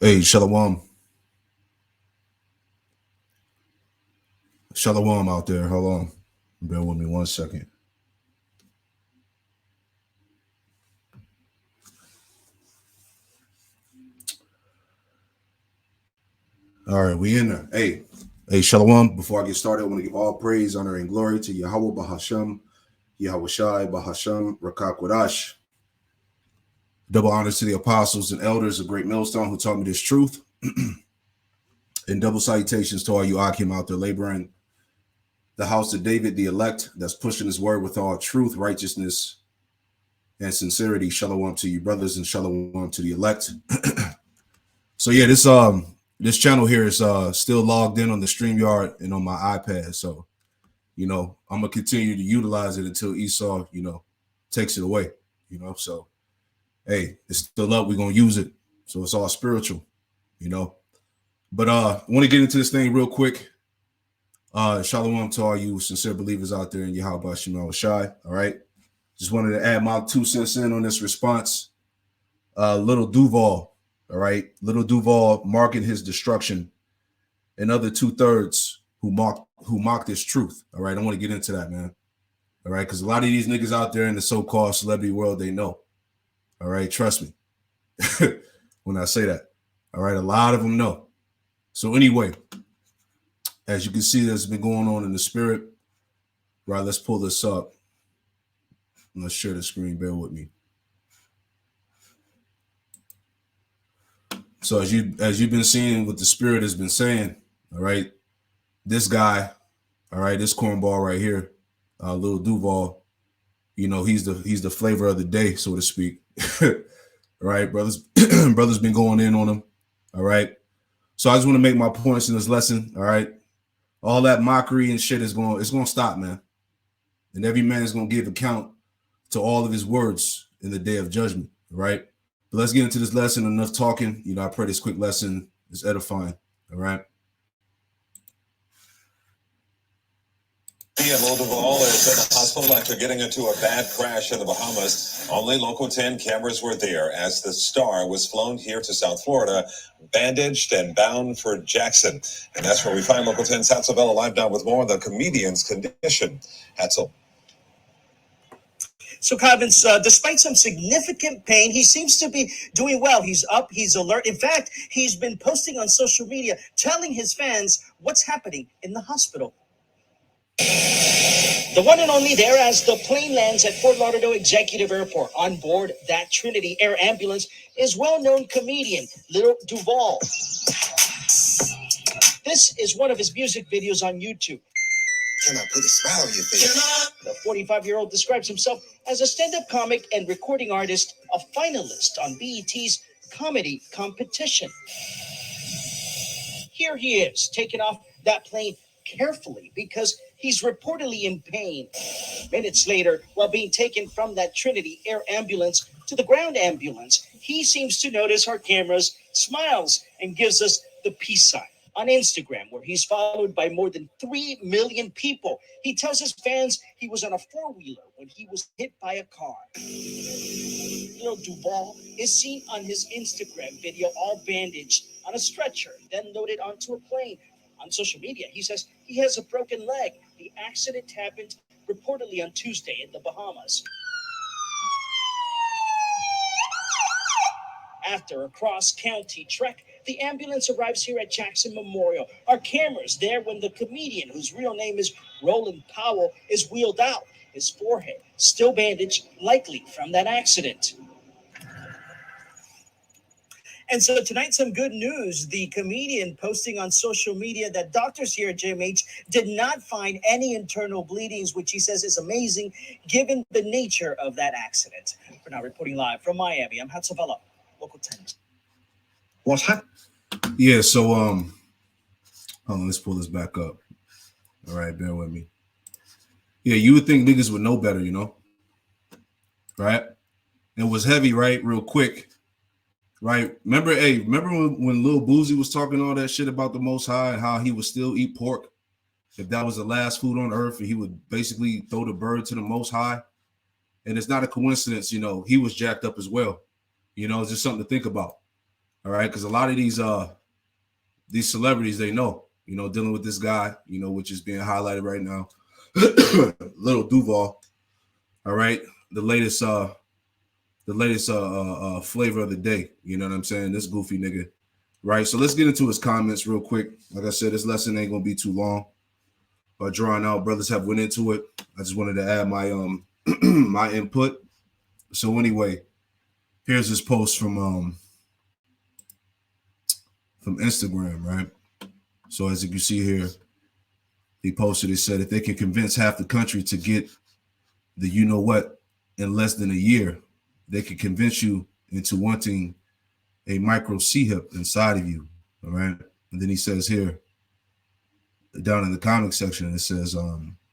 Hey, Shalom. Shalom out there. Hold on. Bear with me 1 second. All right, we in there. Hey, Shalom. Before I get started, I want to give all praise, honor, and glory to Yahweh Bahasham, Yahweh Shai Bahasham, Rakak Wadash. Double honors to the apostles and elders of Great Millstone who taught me this truth. And double salutations to all you Akim out there laboring the house of David, the elect, that's pushing his word with all truth, righteousness, and sincerity. Shalom to you, brothers, and shalom to the elect. So yeah, this channel here is still logged in on the StreamYard and on my iPad. So, I'm gonna continue to utilize it until Esau, takes it away. So hey, it's still up. We're gonna use it. So it's all spiritual, But I want to get into this thing real quick. Shalom to all you sincere believers out there in Yahweh Shema Shai. All right. Just wanted to add my 2 cents in on this response. Little Duval, all right. Little Duval marking his destruction, and other 2/3 who mocked his truth. All right. I want to get into that, man. All right, because a lot of these niggas out there in the so-called celebrity world, they know. All right, trust me when I say that. All right, a lot of them know. So anyway, as you can see, there's been going on in the spirit. Right, let's pull this up. Let's share the screen. Bear with me. So as you've been seeing what the spirit has been saying, all right, this guy, all right, this cornball right here, Lil Duval, he's the flavor of the day, so to speak. All right, brothers been going in on him. All right. So I just want to make my points in this lesson. All right. All that mockery and shit it's going to stop, man. And every man is going to give account to all of his words in the day of judgment. All right. But let's get into this lesson. Enough talking. I pray this quick lesson is edifying. All right. Lil Duval is in the hospital after getting into a bad crash in the Bahamas. Only Local 10 cameras were there as the star was flown here to South Florida, bandaged and bound for Jackson. And that's where we find Local 10's Hatzel Bella live now with more on the comedian's condition. Hatzel. So, Cobbins, despite some significant pain, he seems to be doing well. He's up, he's alert. In fact, he's been posting on social media, telling his fans what's happening in the hospital. The one and only there as the plane lands at Fort Lauderdale Executive Airport. On board that Trinity Air ambulance is well-known comedian Lil Duval. This is one of his music videos on YouTube. Can I put a smile on your face? The 45-year-old describes himself as a stand-up comic and recording artist, a finalist on BET's comedy competition. Here he is, taking off that plane carefully because he's reportedly in pain. Minutes later, while being taken from that Trinity Air ambulance to the ground ambulance, he seems to notice our cameras, smiles, and gives us the peace sign. On Instagram, where he's followed by more than 3 million people, he tells his fans he was on a four-wheeler when he was hit by a car. Lil Duval is seen on his Instagram video all bandaged on a stretcher, then loaded onto a plane. On social media, he says he has a broken leg. The accident happened reportedly on Tuesday in the Bahamas. After a cross-county trek, the ambulance arrives here at Jackson Memorial. Our cameras there when the comedian, whose real name is Roland Powell, is wheeled out. His forehead still bandaged, likely from that accident. And so tonight, some good news. The comedian posting on social media that doctors here at JMH did not find any internal bleedings, which he says is amazing given the nature of that accident. For now, reporting live from Miami, I'm Hatzel Bella, Local 10. What happened? Yeah, so hold on, let's pull this back up. All right, bear with me. Yeah, you would think niggas would know better, right? It was heavy, right? Real quick. Right. Remember when Lil Boozy was talking all that shit about the Most High and how he would still eat pork if that was the last food on earth, and he would basically throw the bird to the Most High? And it's not a coincidence, he was jacked up as well. It's just something to think about. All right, because a lot of these celebrities, they know, dealing with this guy, which is being highlighted right now. Little Duval. All right. The latest flavor of the day. You know what I'm saying? This goofy nigga. Right. So let's get into his comments real quick. Like I said, this lesson ain't gonna be too long. But drawn out, brothers have went into it. I just wanted to add my my input. So anyway, here's his post from Instagram, right? So as you can see here, he posted, he said, if they can convince half the country to get the you know what in less than a year, they can convince you into wanting a micro C-hip inside of you. All right. And then he says here, down in the comic section, it says,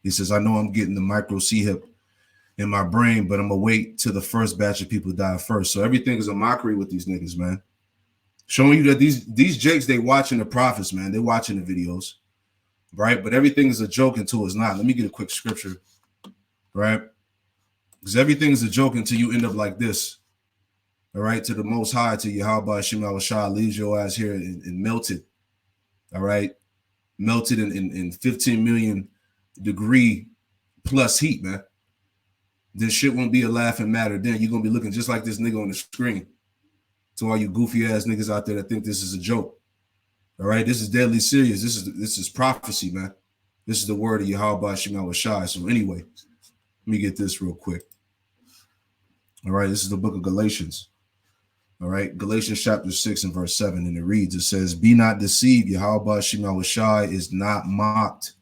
he says, I know I'm getting the micro C-hip in my brain, but I'm gonna wait till the first batch of people die first. So everything is a mockery with these niggas, man. Showing you that these jakes, they watching the prophets, man. They watching the videos, right? But everything is a joke until it's not. Let me get a quick scripture, right? Because everything is a joke until you end up like this, all right? To the Most High, to Yahweh Shema Shah, leaves your ass here and melted, all right? Melted in 15 million degree plus heat, man. This shit won't be a laughing matter. Then you're going to be looking just like this nigga on the screen. To all you goofy ass niggas out there that think this is a joke. All right, this is deadly serious. This is prophecy, man. This is the word of Yahweh Shema Shai. So anyway, let me get this real quick. All right, this is the book of Galatians. All right, Galatians chapter 6 and verse 7, and it reads, it says, be not deceived, Yahweh Shema Shai is not mocked.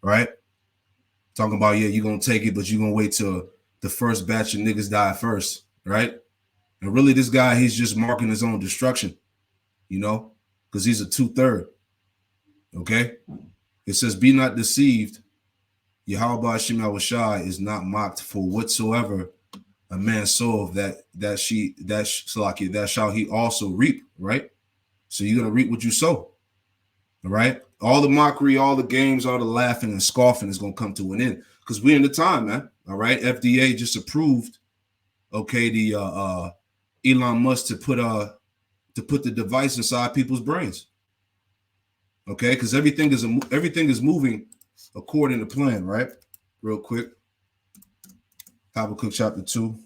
All right, talking about, yeah, you're going to take it, but you're going to wait till the first batch of niggas die first, right? And really, this guy, he's just marking his own destruction, because he's a 2/3. Okay? It says, be not deceived. Yahweh Shema Shai is not mocked, for whatsoever a man soweth, that shall he also reap, right? So you're going to reap what you sow. All right? All the mockery, all the games, all the laughing and scoffing is going to come to an end, because we're in the time, man. All right? FDA just approved, okay, the Elon Musk to put the device inside people's brains. Okay, because everything is moving according to plan, right? Real quick. Habakkuk chapter 2.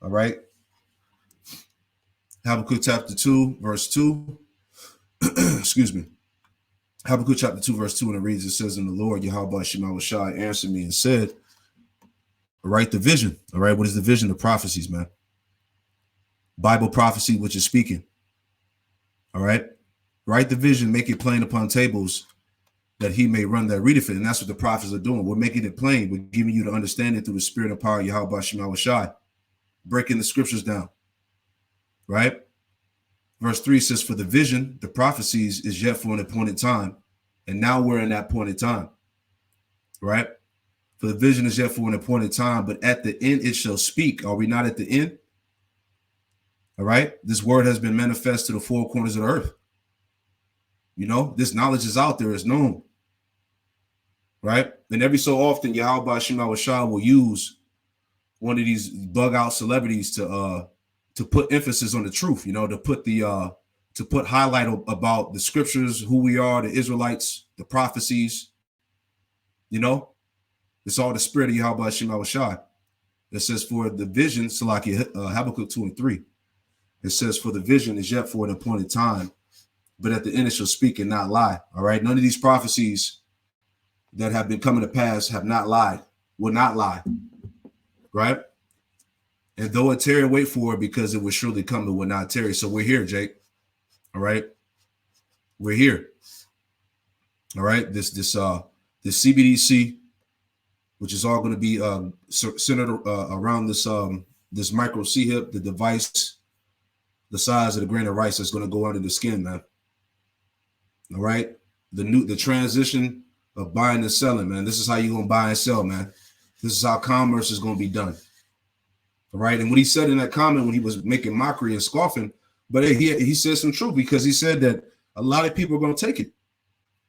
All right. Habakkuk chapter 2, verse 2. Excuse me. Habakkuk chapter 2, verse 2, and it reads, it says, in the Lord, Yahweh Shema Shai answered me and said, write the vision. All right. What is the vision? The prophecies, man. Bible prophecy, which is speaking. All right. Write the vision, make it plain upon tables, that he may run that readeth it. And that's what the prophets are doing. We're making it plain. We're giving you the understanding through the spirit and power of Yahweh Shema Shai, breaking the scriptures down. Right. Verse 3 says, for the vision, the prophecies is yet for an appointed time. And now we're in that appointed time. Right. For the vision is yet for an appointed time, but at the end it shall speak. Are we not at the end? All right. This word has been manifest to the four corners of the earth. This knowledge is out there, it's known. Right. And every so often, Yahweh Shema Shai will use one of these bug out celebrities to put emphasis on the truth, to put highlight about the scriptures, who we are, the Israelites, the prophecies. It's all the spirit of Yahweh Shema Shai. It says, for the vision, Habakkuk 2 and 3. It says, for the vision is yet for an appointed time, but at the end it shall speak and not lie. All right. None of these prophecies that have been coming to pass have not lied, will not lie. Right. And though it tarry, wait for it, because it will surely come, it will not tarry. So we're here, Jake. All right. We're here. All right. This CBDC, which is all going to be centered around this micro C-hip, the device, the size of the grain of rice that's going to go under the skin, man. All right. The transition of buying and selling, man. This is how you're going to buy and sell, man. This is how commerce is going to be done. All right. And what he said in that comment when he was making mockery and scoffing, but he said some truth, because he said that a lot of people are going to take it.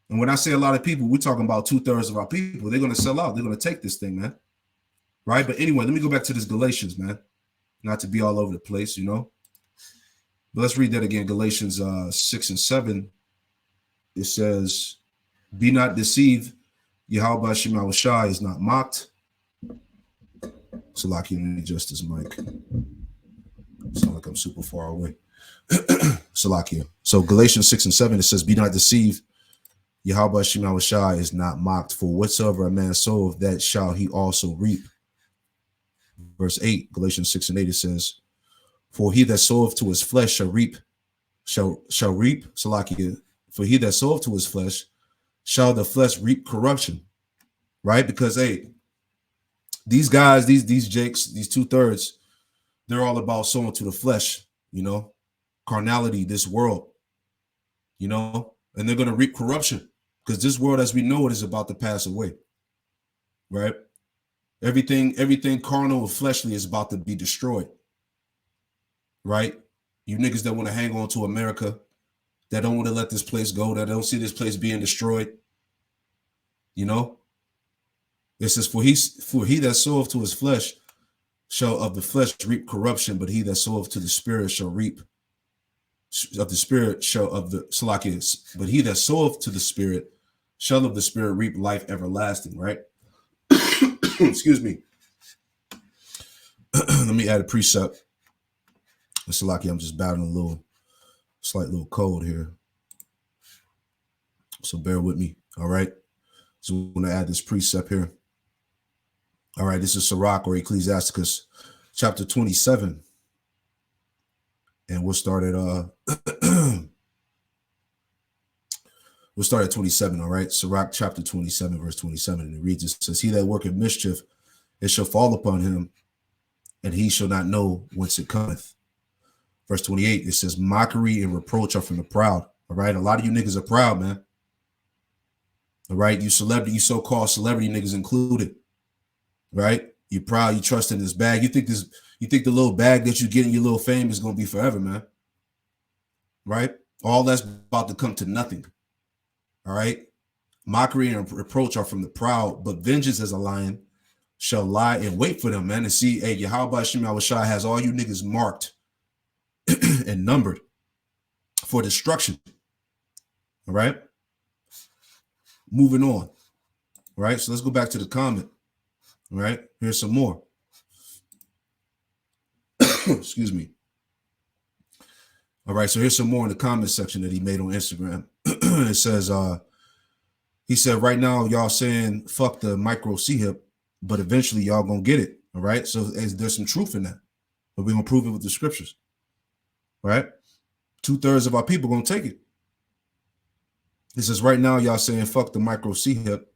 And when I say a lot of people, we're talking about 2/3 of our people. They're going to sell out. They're going to take this thing, man. Right. But anyway, let me go back to this Galatians, man. Not to be all over the place, But let's read that again. Galatians 6 and 7. It says, "Be not deceived. Yahweh Shema Shai is not mocked." So, like, you need just this mic. Sound like I'm super far away. Salakia. So Galatians 6 and 7, it says, "Be not deceived. Yahweh Shema Shai is not mocked. For whatsoever a man soweth, that shall he also reap." Verse 8, Galatians 6 and 8, it says, "For he that soweth to his flesh shall reap, shall reap." Salakia. "For he that soweth to his flesh shall the flesh reap corruption." Right? Because these guys, these Jakes, these 2/3, they're all about sowing to the flesh, carnality, this world, and they're going to reap corruption because this world as we know it is about to pass away, right? Everything carnal and fleshly is about to be destroyed, right? You niggas that want to hang on to America, that don't want to let this place go, that don't see this place being destroyed, it says, for he that soweth to his flesh shall of the flesh reap corruption, but he that soweth to the spirit shall reap of the spirit shall of the Salakias, but he that soweth to the spirit shall of the spirit reap life everlasting, right? Excuse me. Let me add a precept. Salaki, I'm just battling a slight little cold here. So bear with me. All right. So we're going to add this precept here. All right. This is Sirach or Ecclesiasticus chapter 27. And we'll start at we'll start at 27. All right. Sirach chapter 27, verse 27. And it reads, it says, "He that worketh mischief, it shall fall upon him, and he shall not know whence it cometh." Verse 28, it says, "Mockery and reproach are from the proud." All right. A lot of you niggas are proud, man. All right. You so-called celebrity niggas included. Right. You're proud. You trust in this bag. You think the little bag that you get in your little fame is going to be forever, man. Right. All that's about to come to nothing. All right. Mockery and reproach are from the proud, but vengeance as a lion shall lie in wait for them, man. And see, hey, Yahweh Shema Shai has all you niggas marked and numbered for destruction. All right. Moving on. All right. So let's go back to the comment. All right. Here's some more. Excuse me. All right. So here's some more in the comment section that he made on Instagram. It says, he said, "Right now, y'all saying fuck the micro C-hip, but eventually y'all gonna get it." All right. So there's some truth in that, but we're gonna prove it with the scriptures. Right? 2/3 of our people gonna take it. It says, "Right now, y'all saying fuck the micro C-hip,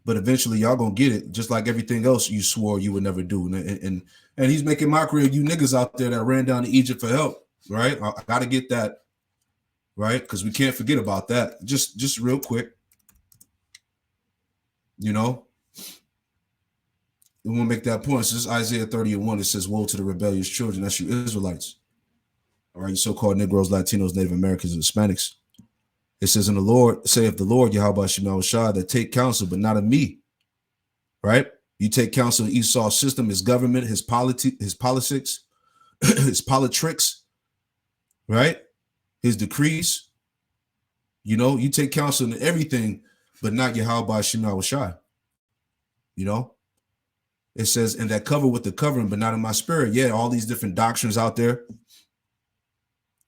but eventually y'all gonna get it, just like everything else you swore you would never do." And he's making mockery of you niggas out there that ran down to Egypt for help. Right? I gotta get that. Right? Because we can't forget about that. Just real quick. We want to make that point. This is Isaiah 30:1. It says, "Woe to the rebellious children." That's you Israelites. All right, you so-called Negroes, Latinos, Native Americans, and Hispanics. It says, "In the Lord, saith the Lord, Yahweh Shema Shai, that take counsel, but not of me." Right? You take counsel of Esau's system, his government, his politics, his politricks, right? His decrees. You take counsel in everything, but not Yahweh Shema Shai. It says, "And that cover with the covering, but not in my spirit." Yeah, all these different doctrines out there.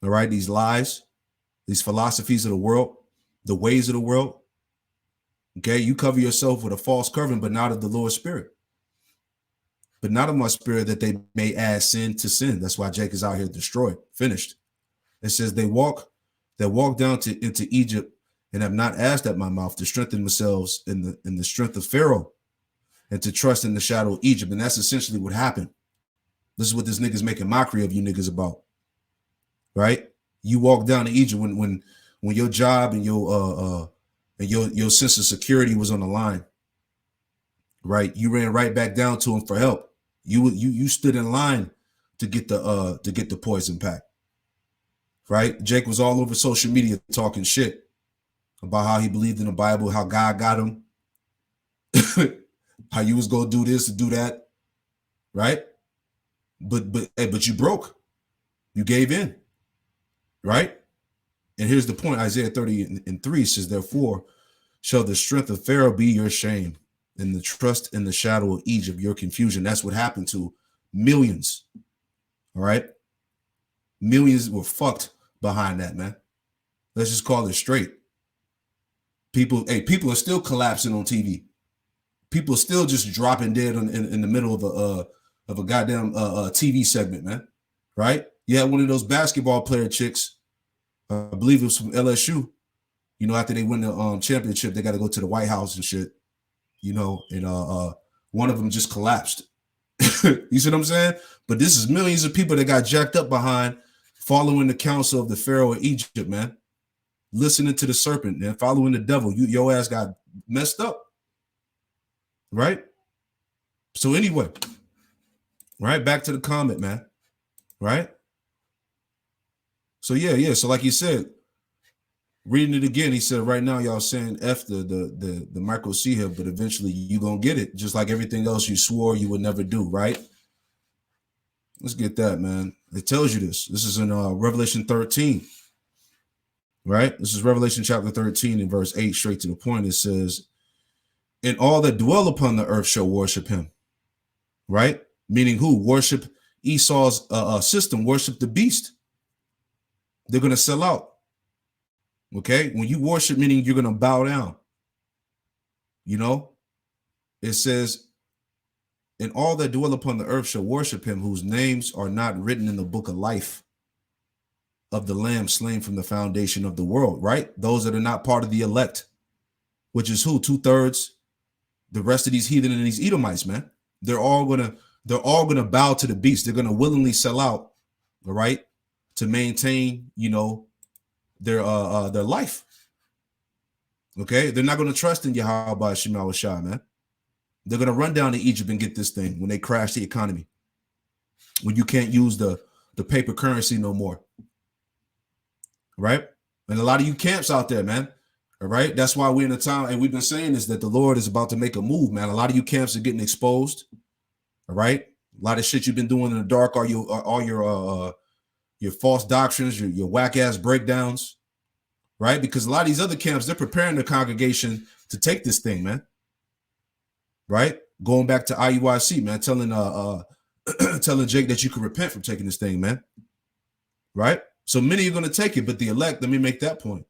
All right, these lies, these philosophies of the world, the ways of the world. Okay, you cover yourself with a false covering, but not of the Lord's spirit. But not of my spirit, that they may add sin to sin. That's why Jake is out here destroyed, finished. It says, "They walk down into Egypt and have not asked at my mouth to strengthen themselves in the strength of Pharaoh and to trust in the shadow of Egypt." And that's essentially what happened. This is what this nigga's making mockery of you niggas about. Right? You walk down to Egypt when your job and your sense of security was on the line. Right? You ran right back down to him for help. You stood in line to get the poison pack. Right? Jake was all over social media talking shit about how he believed in the Bible, how God got him, how you was gonna do this and do that, right? But you broke. You gave in. right? And here's the point. Isaiah 30:3 says, therefore shall the strength of Pharaoh be your shame, and the trust in the shadow of Egypt your confusion. That's what happened to millions. All right. Millions were fucked behind that, man. Let's just call it straight. People are still collapsing on TV. People are still just dropping dead in the middle of a goddamn TV segment, man. Right? You had one of those basketball player chicks, I believe it was from LSU. You know, after they win the championship, they got to go to the White House and shit. You know, and one of them just collapsed. You see what I'm saying? But this is millions of people that got jacked up behind following the counsel of the Pharaoh of Egypt, man. Listening to the serpent and following the devil. Your ass got messed up. Right? So anyway, right, back to the comment, man. Right? So yeah. So like you said, reading it again, he said, right now y'all saying F the micro C here, but eventually you gonna get it, just like everything else you swore you would never do, right? Let's get that, man. It tells you this. This is in Revelation 13. Right? This is Revelation chapter 13 and verse 8, straight to the point. It says, and all that dwell upon the earth shall worship him. Right? Meaning who? Worship Esau's system, worship the beast. They're going to sell out. Okay? When you worship, meaning you're going to bow down. You know? It says, and all that dwell upon the earth shall worship him, whose names are not written in the book of life of the Lamb slain from the foundation of the world, right? Those that are not part of the elect, which is who? 2/3, the rest of these heathen and these Edomites, man. They're all gonna bow to the beast. They're gonna willingly sell out, all right, to maintain, you know, their life. Okay, they're not gonna trust in Yahweh Shema Shah, man. They're gonna run down to Egypt and get this thing when they crash the economy, when you can't use the paper currency no more. Right? And a lot of you camps out there, man. All right. That's why we're in a time, and we've been saying this, that the Lord is about to make a move, man. A lot of you camps are getting exposed. All right. A lot of shit you've been doing in the dark, all your false doctrines, your whack ass breakdowns. Right? Because a lot of these other camps, they're preparing the congregation to take this thing, man. Right? Going back to IUIC, man, telling Jake that you can repent from taking this thing, man. Right? So many are going to take it, but the elect, let me make that point.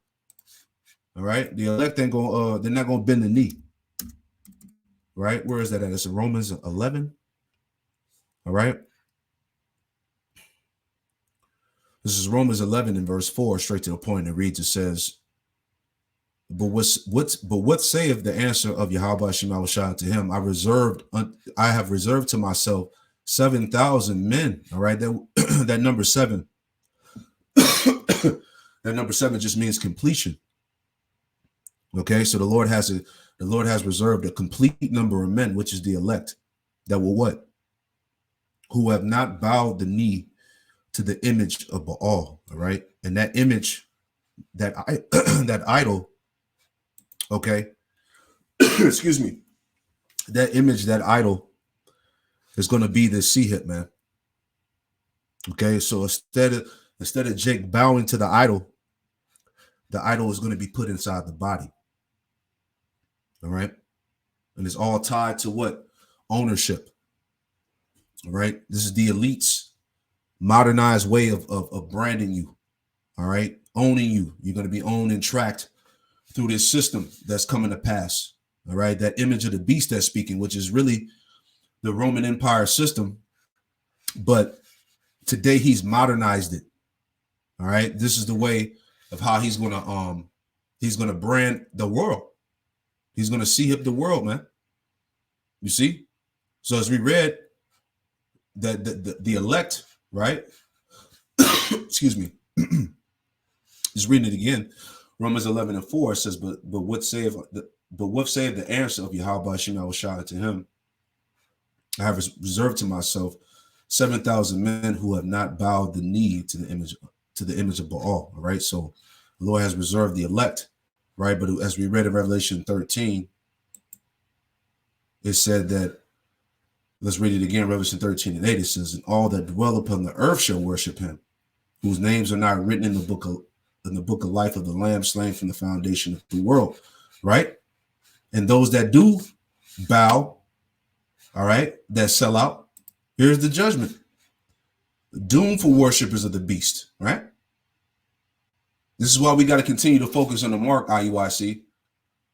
All right. The elect ain't going, they're not going to bend the knee. Right. Where is that at? It's in Romans 11. All right. This is Romans 11 in verse 4, straight to the point. It reads, it says, but what saith the answer of Yahweh Shema Shah to him? I have reserved to myself 7,000 men. All right. That number 7. That number 7 just means completion. Okay, so the Lord has reserved a complete number of men, which is the elect, that will what? Who have not bowed the knee to the image of Baal. All right, and that image, that idol. Okay, excuse me. That image, that idol, is going to be the Sihit, man. Okay, so instead of Jake bowing to the idol is going to be put inside the body. All right. And it's all tied to what? Ownership. All right. This is the elite's modernized way of branding you. All right. Owning you. You're going to be owned and tracked through this system that's coming to pass. All right. That image of the beast that's speaking, which is really the Roman Empire system. But today he's modernized it. All right. This is the way of how he's gonna brand the world. He's gonna see hip the world, man. You see? So as we read that the elect, right? Excuse me. Just reading it again. Romans 11 and 4 says, but what saith the answer of Yahweh Shema Shah to him? I have reserved to myself 7,000 men who have not bowed the knee to the image of Baal. All right. So the Lord has reserved the elect, right? But as we read in Revelation 13, it said that, let's read it again, Revelation 13 and 8, it says, and all that dwell upon the earth shall worship him, whose names are not written in the book of life of the Lamb slain from the foundation of the world, right? And those that do bow, all right, that sell out, here's the judgment. Doom for worshipers of the beast, right? This is why we got to continue to focus on the mark, IUIC,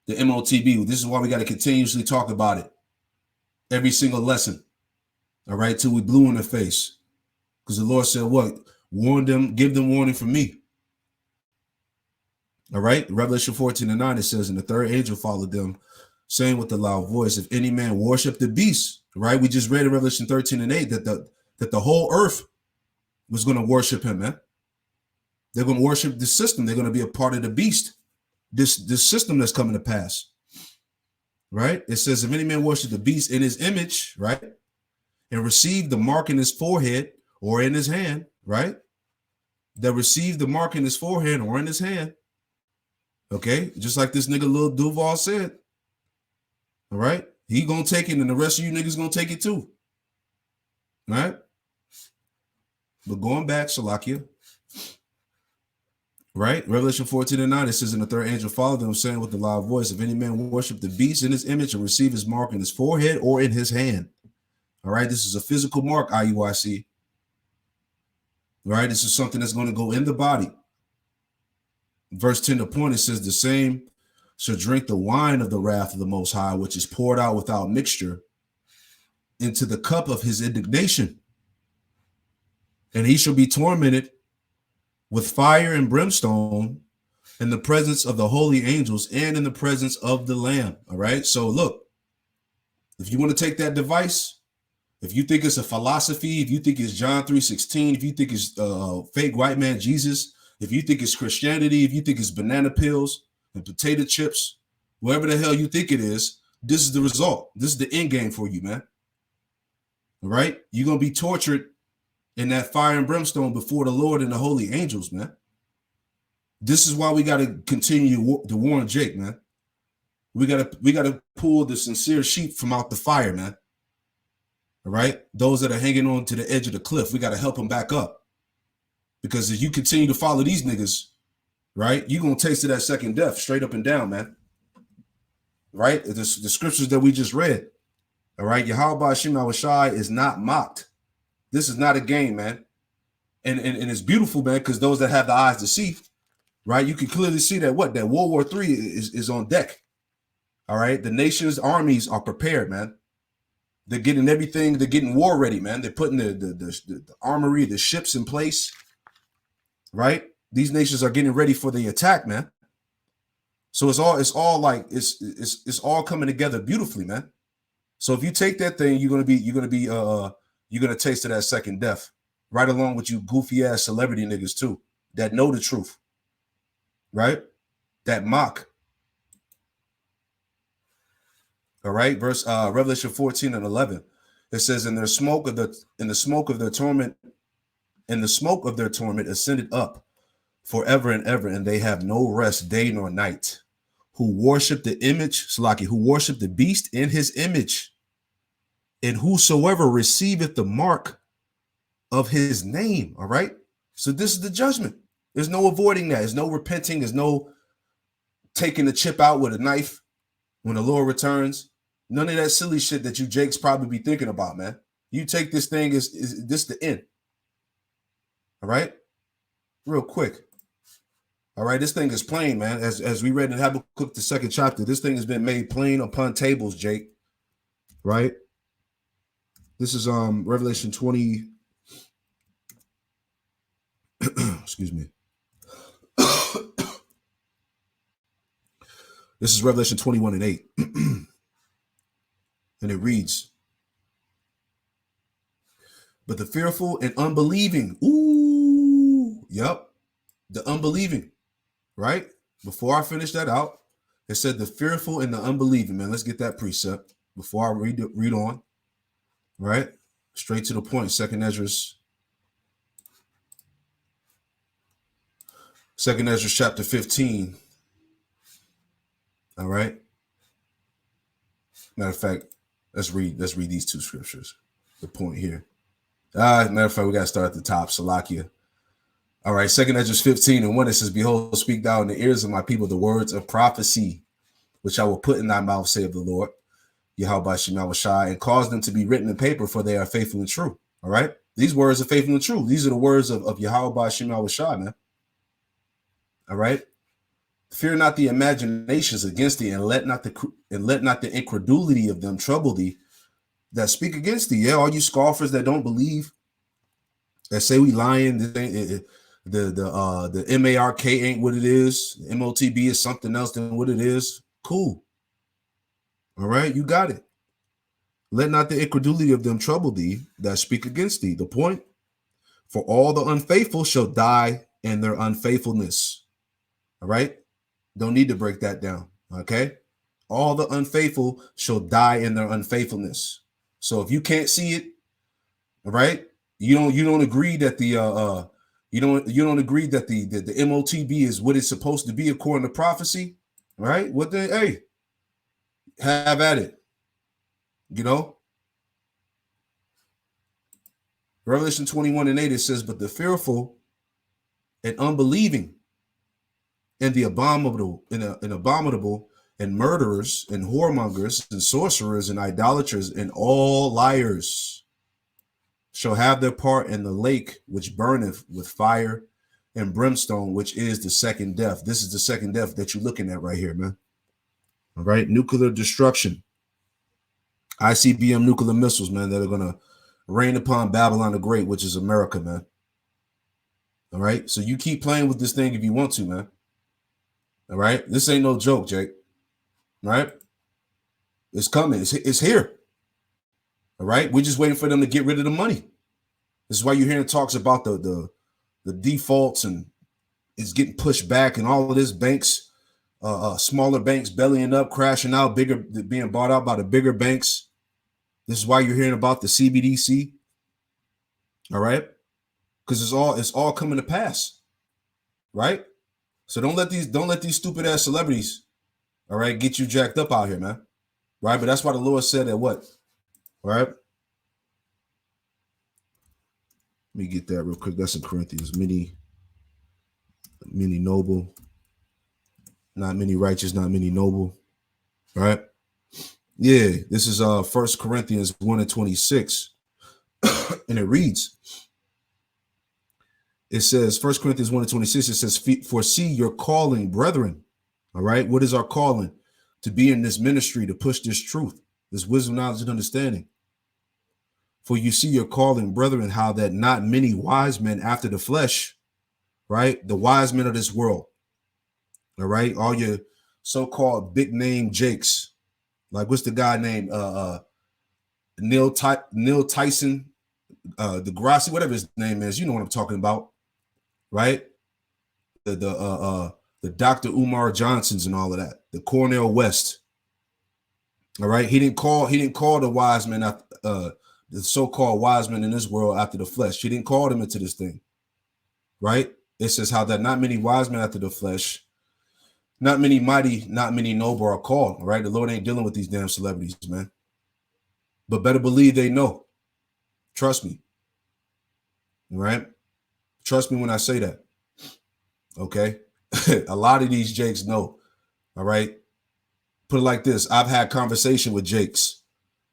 the MOTB. This is why we got to continuously talk about it. Every single lesson, all right, till we blue in the face. Because the Lord said what? Warn them, give them warning from me. All right, Revelation 14:9, it says, and the third angel followed them, saying with a loud voice, if any man worship the beast, right? We just read in Revelation 13:8 that the whole earth was going to worship him, man. They're going to worship the system. They're going to be a part of the beast, this system that's coming to pass, right? It says, if any man worship the beast in his image, right, and receive the mark in his forehead or in his hand, right, that receive the mark in his forehead or in his hand, okay, just like this nigga Lil Duval said, all right, he gonna take it and the rest of you niggas gonna take it too, all right? But going back, Salakia, right? Revelation 14:9, it says, and the third angel followed them, saying with a loud voice, if any man worship the beast in his image and receive his mark in his forehead or in his hand. All right, this is a physical mark, IUIC. All right, this is something that's going to go in the body. Verse 10 to point, it says, the same shall drink the wine of the wrath of the Most High, which is poured out without mixture into the cup of his indignation. And he shall be tormented with fire and brimstone in the presence of the holy angels and in the presence of the Lamb. All right. So look, if you want to take that device, if you think it's a philosophy, if you think it's John 3:16, if you think it's fake white man Jesus, if you think it's Christianity, if you think it's banana peels and potato chips, whatever the hell you think it is, this is the result. This is the end game for you, man. All right. You're going to be tortured in that fire and brimstone before the Lord and the holy angels, man. This is why we got to continue to warn Jake, man. We got to pull the sincere sheep from out the fire, man. All right. Those that are hanging on to the edge of the cliff, we got to help them back up. Because if you continue to follow these niggas, right, you're going to taste of that second death straight up and down, man. Right? The scriptures that we just read. All right. Yahweh Hashem Awashai is not mocked. This is not a game, man. And it's beautiful, man, because those that have the eyes to see, right, you can clearly see that that World War III is on deck. All right. The nation's armies are prepared, man. They're getting everything. They're getting war ready, man. They're putting the armory, the ships in place, right? These nations are getting ready for the attack, man. So it's all like it's all coming together beautifully, man. So if you take that thing, you're gonna taste of that second death, right along with you goofy ass celebrity niggas too that know the truth, right? That mock. All right, verse Revelation 14:11. It says, in the smoke of their torment ascended up forever and ever, and they have no rest day nor night. Who worship the image, Salaki, who worship the beast in his image, and whosoever receiveth the mark of his name. All right. So this is the judgment. There's no avoiding that. There's no repenting. There's no taking the chip out with a knife when the Lord returns. None of that silly shit that you Jakes probably be thinking about, man. You take this thing, is this the end? All right? Real quick. All right, this thing is plain, man. As we read in Habakkuk, the second chapter, this thing has been made plain upon tables, Jake. Right? This is Revelation 20. Excuse me. This is Revelation 21:8. And it reads, but the fearful and unbelieving, the unbelieving, right? Before I finish that out, it said the fearful and the unbelieving, man. Let's get that precept before I read on, right? Straight to the point. Second Ezra chapter 15. All right. Matter of fact, let's read these two scriptures. The point here. Matter of fact, we got to start at the top. Salakia. All right, 2 Ezra 15:1, it says, behold, speak thou in the ears of my people the words of prophecy, which I will put in thy mouth, saith the Lord, Yahweh Shema Shai, and cause them to be written in paper, for they are faithful and true. All right, these words are faithful and true. These are the words of Yahweh Shema Shai, man. All right, fear not the imaginations against thee, and let not the incredulity of them trouble thee that speak against thee. Yeah, all you scoffers that don't believe, that say we lying, the MARK ain't what it is. The MOTB is something else than what it is. Cool. All right, you got it. Let not the incredulity of them trouble thee that speak against thee. The point, for all the unfaithful shall die in their unfaithfulness. All right, don't need to break that down. Okay, all the unfaithful shall die in their unfaithfulness. So if you can't see it, all right, you don't agree that the you don't agree that the MOTB is what it's supposed to be according to prophecy, right? What the hey, have at it. You know, Revelation 21:8, it says, but the fearful and unbelieving and the abominable and murderers and whoremongers and sorcerers and idolaters and all liars shall have their part in the lake which burneth with fire and brimstone, which is the second death. This is the second death that you're looking at right here, man. All right, nuclear destruction. ICBM nuclear missiles, man, that are going to rain upon Babylon the Great, which is America, man. All right, so you keep playing with this thing if you want to, man. All right, this ain't no joke, Jake. All right, it's coming. It's here. All right, we're just waiting for them to get rid of the money. This is why you're hearing talks about the defaults and it's getting pushed back and all of this banks, smaller banks bellying up, crashing out, bigger being bought out by the bigger banks. This is why you're hearing about the CBDC. All right, because it's all coming to pass, right? So don't let these stupid ass celebrities, all right, get you jacked up out here, man. Right, but that's why the Lord said that what, all right. Let me get that real quick. That's in Corinthians. Many noble, not many righteous, not many noble. All right. Yeah, this is 1 Corinthians 1:26. And it reads, it says, 1 Corinthians 1:26, it says, foresee your calling, brethren. All right. What is our calling? To be in this ministry, to push this truth, this wisdom, knowledge, and understanding. For you see your calling, brethren, how that not many wise men after the flesh, right? The wise men of this world, all right? All your so-called big name Jakes, like what's the guy named Neil Tyson, Degrassi, whatever his name is, you know what I'm talking about, right? The Dr. Umar Johnsons and all of that, the Cornel West, all right? He didn't call the wise men the so-called wise men in this world after the flesh. He didn't call them into this thing, right? It says how that not many wise men after the flesh, not many mighty, not many noble are called, right? The Lord ain't dealing with these damn celebrities, man. But better believe they know. Trust me, right? Trust me when I say that, okay? A lot of these Jakes know, all right? Put it like this. I've had conversation with Jakes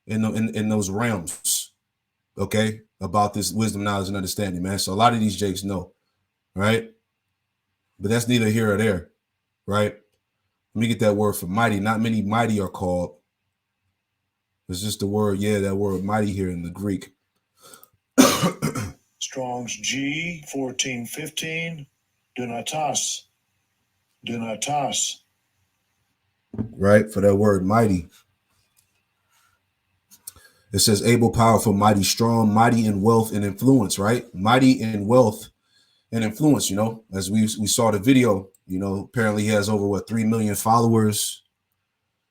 in those realms, okay, about this wisdom, knowledge, and understanding, man. So a lot of these Jakes know, right? But that's neither here or there, right? Let me get that word for mighty. Not many mighty are called. It's just the word, yeah, that word mighty here in the Greek. Strong's G 1415, dunatos. Right, for that word mighty. It says able, powerful, mighty, strong, mighty in wealth and influence, right? Mighty in wealth and influence, you know, as we saw the video, you know, apparently he has over 3 million followers.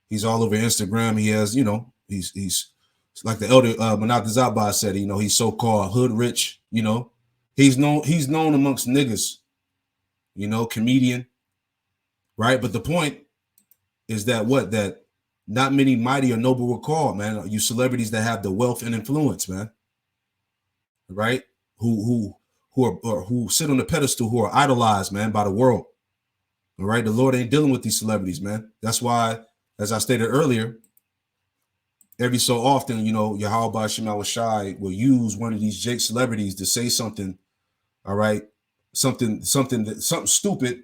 He's all over Instagram. He has, you know, he's like the elder Manak Zabba said, you know, he's so-called hood rich, you know, he's known amongst niggas, you know, comedian, right? But the point is that that not many mighty or noble were called, man. You celebrities that have the wealth and influence, man. Right? Who who sit on the pedestal, who are idolized, man, by the world. All right, the Lord ain't dealing with these celebrities, man. That's why, as I stated earlier, every so often, Yahweh Shema Shai will use one of these Jake celebrities to say something, all right, something stupid,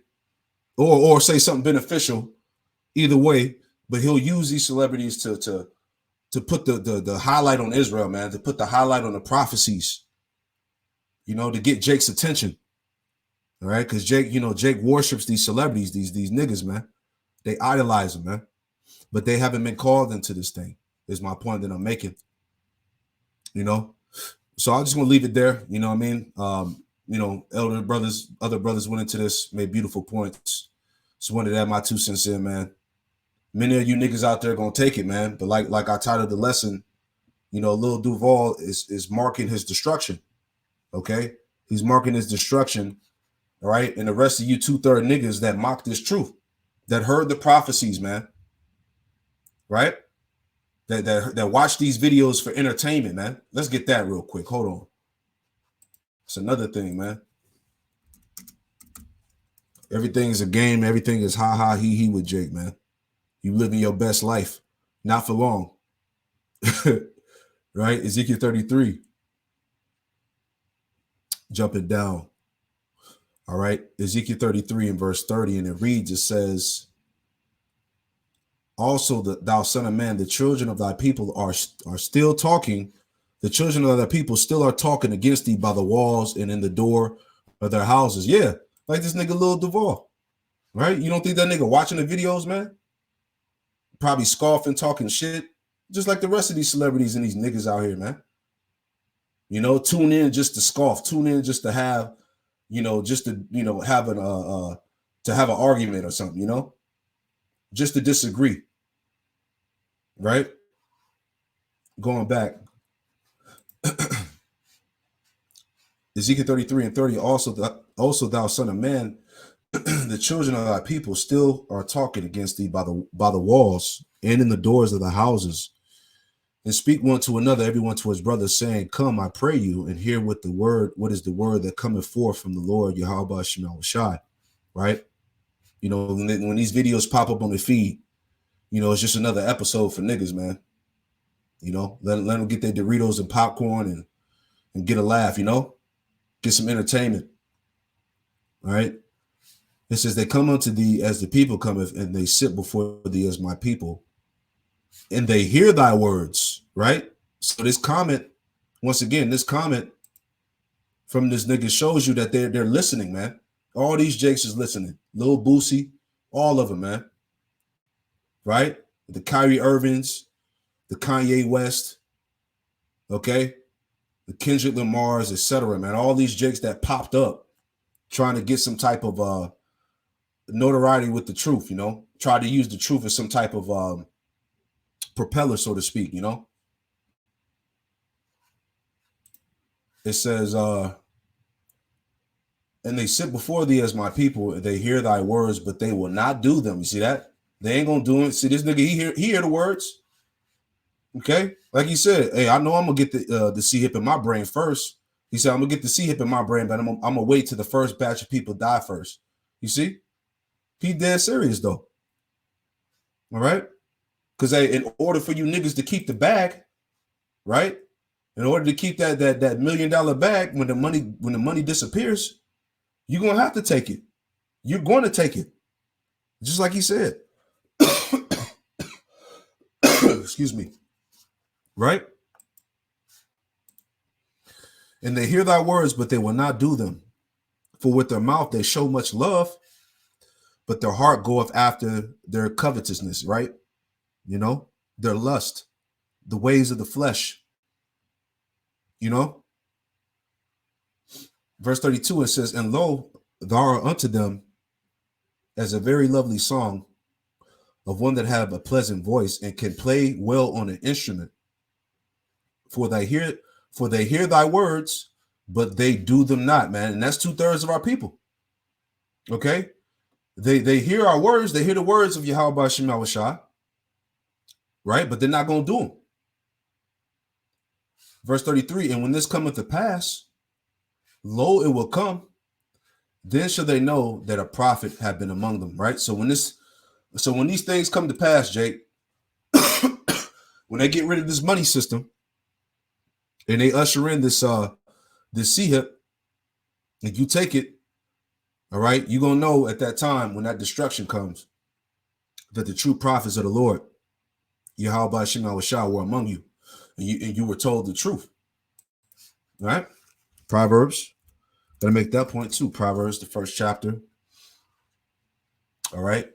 or say something beneficial, either way. But he'll use these celebrities to put the highlight on Israel, man, to put the highlight on the prophecies, to get Jake's attention. All right, because Jake worships these celebrities, these niggas, man. They idolize them, man. But they haven't been called into this thing, is my point that I'm making. So I'm just gonna leave it there. You know what I mean? Other brothers went into this, made beautiful points. Just wanted to add my 2 cents in, man. Many of you niggas out there gonna take it, man. But like I titled the lesson, Lil Duval is marking his destruction. Okay, he's marking his destruction. All right, and the rest of you 2/3 niggas that mock this truth, that heard the prophecies, man. Right? That watch these videos for entertainment, man. Let's get that real quick. Hold on. It's another thing, man. Everything is a game. Everything is ha ha he with Jake, man. You living your best life, not for long. Right? Ezekiel 33. Jumping down. All right. Ezekiel 33 and verse 30, and it reads, it says, also, thou son of man, the children of thy people are still talking. The children of thy people still are talking against thee by the walls and in the door of their houses. Yeah, like this nigga Lil Duval, right? You don't think that nigga watching the videos, man? Probably scoffing, talking shit, just like the rest of these celebrities and these niggas out here, man. Tune in just to scoff, tune in just to have, just to, have to have an argument or something, just to disagree. Right? Going back. Ezekiel 33 and 30, also thou son of man, the children of thy people still are talking against thee by the walls and in the doors of the houses, and speak one to another, everyone to his brother, saying, come, I pray you, and hear what is the word that cometh forth from the Lord, Yahweh Shema Shai. Right? When these videos pop up on the feed, it's just another episode for niggas, man. Let them get their Doritos and popcorn and get a laugh, get some entertainment. All right. It says, they come unto thee as the people cometh, and they sit before thee as my people, and they hear thy words. Right. So this comment, once again, from this nigga shows you that they're listening, man. All these Jakes is listening. Lil Boosie, all of them, man. Right? The Kyrie Irvings, the Kanye West, okay? The Kendrick Lamars, etc., man. All these Jakes that popped up trying to get some type of notoriety with the truth, try to use the truth as some type of propeller, so to speak, It says, and they sit before thee as my people, they hear thy words, but they will not do them. You see that? They ain't gonna do it. See, this nigga, he hear the words. Okay, like he said, hey, I know I'm gonna get the C hip in my brain first. He said, I'm gonna get the C hip in my brain, but I'm gonna wait till the first batch of people die first. You see, he dead serious though. All right, because hey, in order for you niggas to keep the bag, right? In order to keep that $1 million bag, when the money disappears, you're gonna have to take it. You're going to take it, just like he said. Excuse me. Right? And they hear thy words, but they will not do them. For with their mouth they show much love, but their heart goeth after their covetousness, right? Their lust, the ways of the flesh. Verse 32, it says, and lo, thou art unto them as a very lovely song of one that have a pleasant voice and can play well on an instrument. For they hear thy words, but they do them not, man. And that's 2/3 of our people. Okay? They hear our words, they hear the words of Yahweh Shema Shai, right? But they're not going to do them. Verse 33, and when this cometh to pass, Lo, it will come. Then shall they know that a prophet have been among them, right? So when these things come to pass, Jake, when they get rid of this money system and they usher in this CHIP, and you take it, all right, you're gonna know at that time when that destruction comes that the true prophets of the Lord, Yahweh Shem Shah, were among you, and you were told the truth. All right? Proverbs. Gotta make that point too. Proverbs, the first chapter. All right.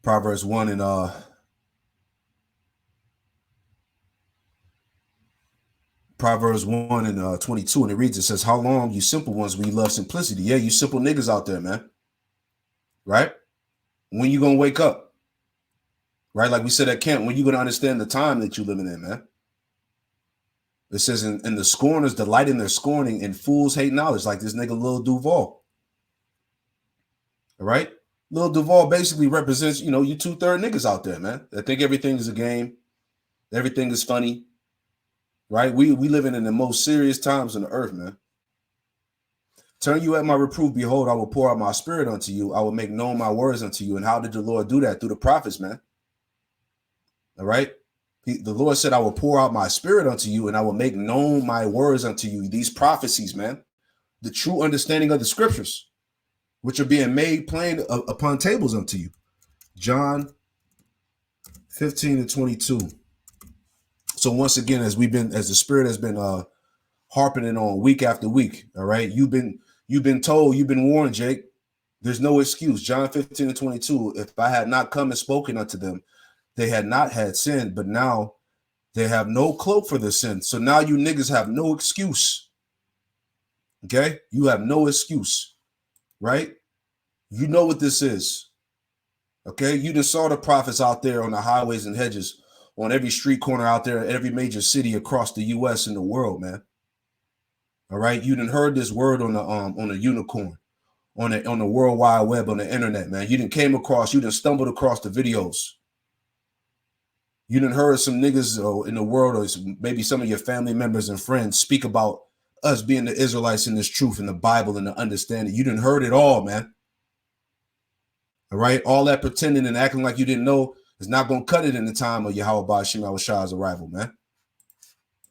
Proverbs 1 and Proverbs 1 and 22, and it reads, it says, how long, you simple ones, when you love simplicity? Yeah, you simple niggas out there, man. Right? When you gonna wake up? Right? Like we said at camp, when you gonna understand the time that you're living in, man? It says, and the scorners delight in their scorning, and fools hate knowledge, like this nigga Lil Duval. All right? Lil Duval basically represents, you 2/3 niggas out there, man. That think everything is a game. Everything is funny. Right? We living in the most serious times on the earth, man. Turn you at my reproof, behold, I will pour out my spirit unto you. I will make known my words unto you. And how did the Lord do that? Through the prophets, man. All right? The Lord said, I will pour out my spirit unto you, and I will make known my words unto you. These prophecies, man. The true understanding of the scriptures, which are being made plain upon tables unto you. John 15 and 22. So once again, as the Spirit has been harping on week after week, all right, you've been told, you've been warned, Jake. There's no excuse. John 15 and 22. If I had not come and spoken unto them, they had not had sin, but now they have no cloak for their sin. So now you niggas have no excuse. Okay, you have no excuse, right? You know what this is. Okay, you just saw the prophets out there on the highways and hedges, on every street corner out there, every major city across the U.S. and the world, man. All right, you done heard this word on the unicorn, on the World Wide Web, on the internet, man. You done stumbled across the videos. You done heard some niggas in the world, or maybe some of your family members and friends speak about us being the Israelites in this truth and the Bible and the understanding. You done heard it all, man. All right, all that pretending and acting like you didn't know is not going to cut it in the time of Yahweh Shem Shah's arrival, man.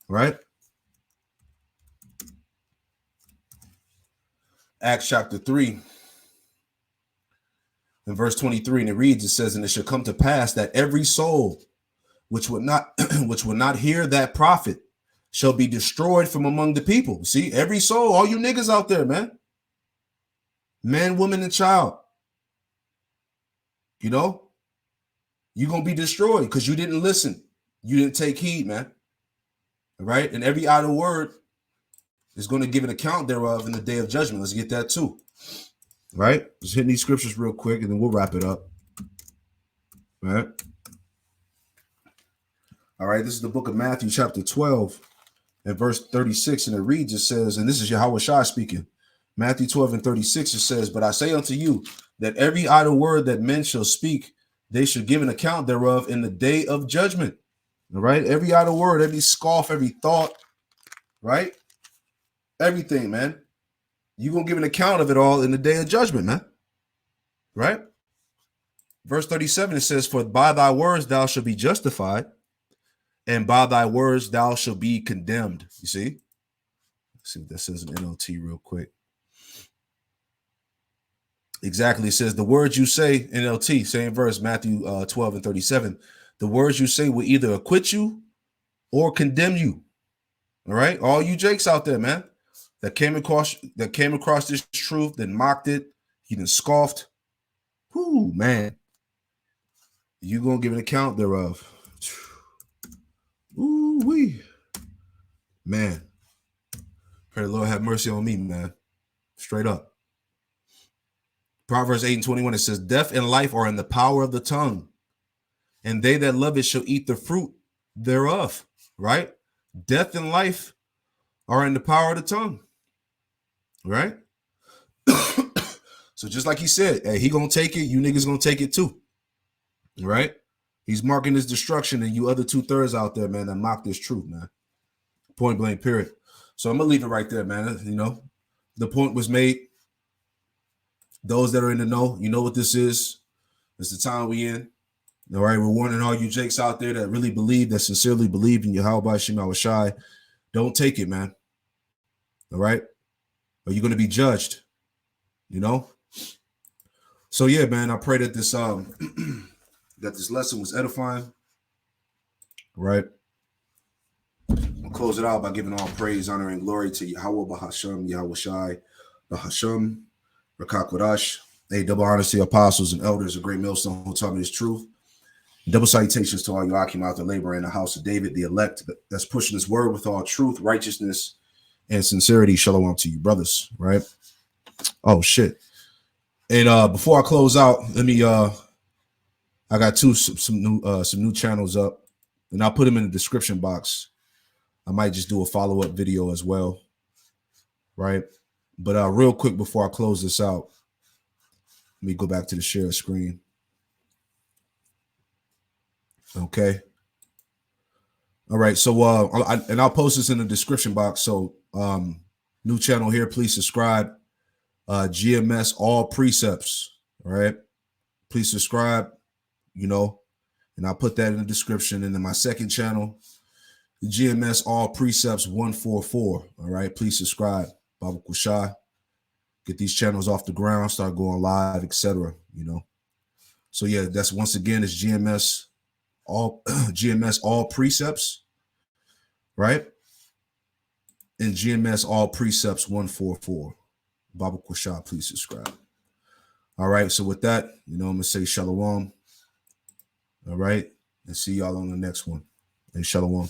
Right? Acts chapter 3 and verse 23, and it reads, it says, and it shall come to pass that every soul which would not hear that prophet shall be destroyed from among the people. See, every soul, all you niggas out there, man. Man, woman, and child. You're going to be destroyed because you didn't listen. You didn't take heed, man. All right? And every idle word is going to give an account thereof in the day of judgment. Let's get that too. All right? Just hitting these scriptures real quick and then we'll wrap it up. All right? All right, this is the book of Matthew chapter 12 and verse 36. And it reads, it says, and this is Yahweh Shai speaking. Matthew 12 and 36, it says, but I say unto you that every idle word that men shall speak, they should give an account thereof in the day of judgment. All right, every idle word, every scoff, every thought, right? Everything, man. You're going to give an account of it all in the day of judgment, man. Right? Verse 37, it says, for by thy words thou shalt be justified, and by thy words thou shalt be condemned. You see? Let's see what that says in NLT real quick. Exactly. It says the words you say, NLT, same verse, Matthew 12 and 37. The words you say will either acquit you or condemn you. All right. All you Jakes out there, man, that came across this truth, then mocked it, you done scoffed. Whoo, man. You gonna give an account thereof. Ooh wee. Man. Pray the Lord have mercy on me, man. Straight up. Proverbs 8 and 21, it says, death and life are in the power of the tongue, and they that love it shall eat the fruit thereof. Right? Death and life are in the power of the tongue. Right? So just like he said, hey, he gonna take it, you niggas gonna take it too. Right? He's marking his destruction, and you other 2/3 out there, man, that mock this truth, man. Point blank, period. So I'm gonna leave it right there, man. the point was made. Those that are in the know, you know what this is. It's the time we in. All right, we're warning all you Jakes out there that really believe, that sincerely believe in Yahweh Shema Shai. Don't take it, man. All right? Or you're going to be judged, you know? So, yeah, man, I pray that this that this lesson was edifying. All right? I'll close it out by giving all praise, honor, and glory to Yahweh Bahasham, Yahweh Shai, Bahasham, Rakakwadash. Hey, double honors to the apostles and elders, a great millstone who taught me this truth. Double salutations to all you Akim out there laboring in the house of David, the elect that's pushing this word with all truth, righteousness, and sincerity. Shalom to you, brothers. Right? Oh shit! And before I close out, let me I got some new channels up, and I'll put them in the description box. I might just do a follow-up video as well. Right? But real quick before I close this out, let me go back to the share screen. Okay. All right. So I'll post this in the description box. So new channel here, please subscribe. GMS all precepts. All right. Please subscribe, you know, and I'll put that in the description. And then my second channel, the GMS all precepts 144. All right. Please subscribe. Baba Kushai. Get these channels off the ground, start going live, etc. You know. So yeah, that's once again it's GMS all precepts, right? And GMS all precepts 144. Baba Kushai, please subscribe. All right. So with that, you know, I'm gonna say shalom. All right, and see y'all on the next one. And shalom.